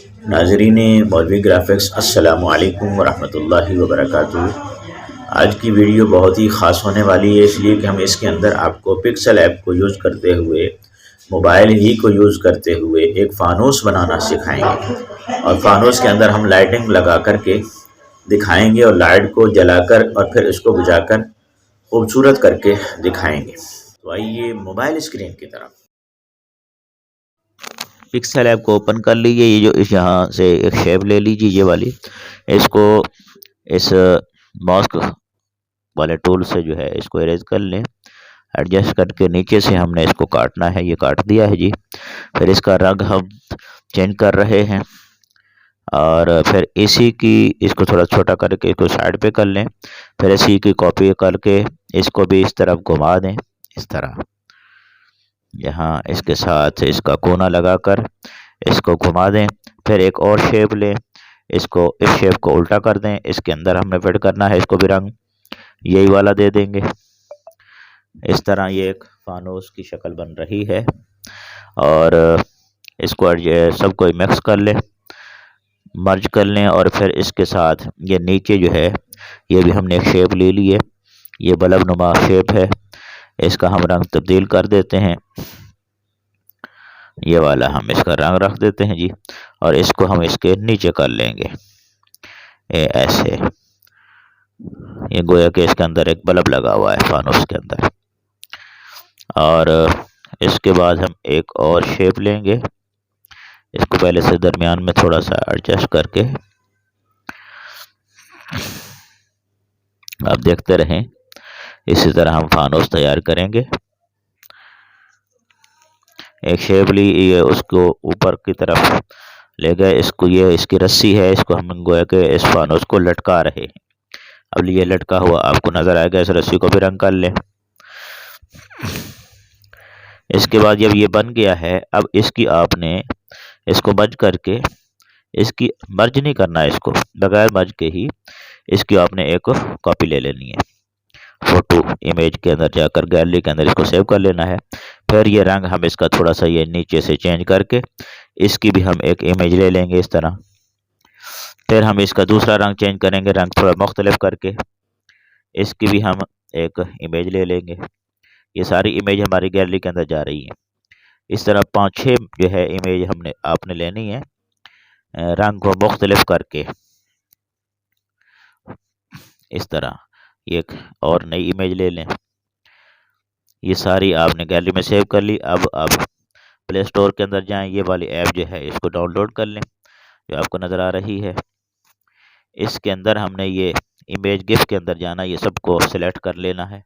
नाज़रीन मौलवी ग्राफिक्स अस्सलामु अलैकुम वरहमतुल्लाहि वबरकातुहू। आज की वीडियो बहुत ही ख़ास होने वाली है, इसलिए कि हम इसके अंदर आपको पिक्सल ऐप को यूज़ करते हुए, मोबाइल ही को यूज़ करते हुए एक फ़ानूस बनाना सिखाएंगे। और फ़ानूस के अंदर हम लाइटिंग लगा कर के दिखाएंगे और लाइट को जलाकर और फिर इसको बुझाकर खूबसूरत करके दिखाएंगे। तो आइए मोबाइल स्क्रीन की तरफ। पिक्सल ऐप को ओपन कर लीजिए। ये जो इस यहाँ से एक शेप ले लीजिए, ये वाली। इसको इस मास्क वाले टूल से जो है इसको इरेज कर लें। एडजस्ट करके नीचे से हमने इसको काटना है, ये काट दिया है जी। फिर इसका रंग हम चेंज कर रहे हैं और फिर इसी की इसको थोड़ा छोटा करके इसको साइड पे कर लें। फिर इसी की कॉपी करके इसको भी इस तरफ घुमा दें, इस तरह। यहाँ इसके साथ इसका कोना लगाकर इसको घुमा दें। फिर एक और शेप लें, इसको इस शेप को उल्टा कर दें। इसके अंदर हमने फिट करना है, इसको भी रंग यही वाला दे देंगे। इस तरह ये एक फानूस की शक्ल बन रही है। और इसको सबको मिक्स कर लें, मर्ज कर लें। और फिर इसके साथ ये नीचे जो है ये भी हमने एक शेप ले ली है, ये बल्ब नुमा शेप है। इसका हम रंग तब्दील कर देते हैं, ये वाला हम इसका रंग रख देते हैं जी। और इसको हम इसके नीचे कर लेंगे, ये ऐसे। ये गोया कि इसके अंदर एक बल्ब लगा हुआ है फानूस के अंदर। और इसके बाद हम एक और शेप लेंगे, इसको पहले से दरमियान में थोड़ा सा एडजस्ट करके आप देखते रहें। इसी तरह हम फानूस तैयार करेंगे। एक शेप ली, ये उसको ऊपर की तरफ ले गए। इसको ये इसकी रस्सी है, इसको हम गोया के इस फानूस को लटका रहे हैं। अब ये लटका हुआ आपको नजर आएगा। इस रस्सी को भी रंग कर लें। इसके बाद जब ये बन गया है, अब इसकी आपने इसको मर्ज करके, इसकी मर्ज नहीं करना है, इसको बगैर मर्ज के ही इसकी आपने एक कॉपी ले लेनी है। फोटो इमेज के अंदर जाकर गैलरी के अंदर इसको सेव कर लेना है। फिर ये रंग हम इसका थोड़ा सा ये नीचे से चेंज करके इसकी भी हम एक इमेज ले लेंगे इस तरह। फिर हम इसका दूसरा रंग चेंज करेंगे, रंग थोड़ा मुख्तलिफ करके इसकी भी हम एक इमेज ले लेंगे। ये सारी इमेज हमारी गैलरी के अंदर जा रही है। इस तरह 5-6 जो है इमेज हमने आपने लेनी है, रंग को मुख्तलिफ करके। इस तरह एक और नई इमेज ले लें। ये सारी आपने गैलरी में सेव कर ली। अब आप प्ले स्टोर के अंदर जाएं, ये वाली ऐप जो है इसको डाउनलोड कर लें, जो आपको नज़र आ रही है। इसके अंदर हमने ये इमेज गिफ्ट के अंदर जाना, ये सबको सेलेक्ट कर लेना है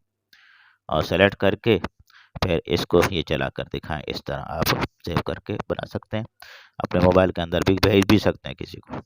और सेलेक्ट करके फिर इसको ये चला कर दिखाएं। इस तरह आप सेव करके बना सकते हैं, अपने मोबाइल के अंदर भी भेज भी सकते हैं किसी को।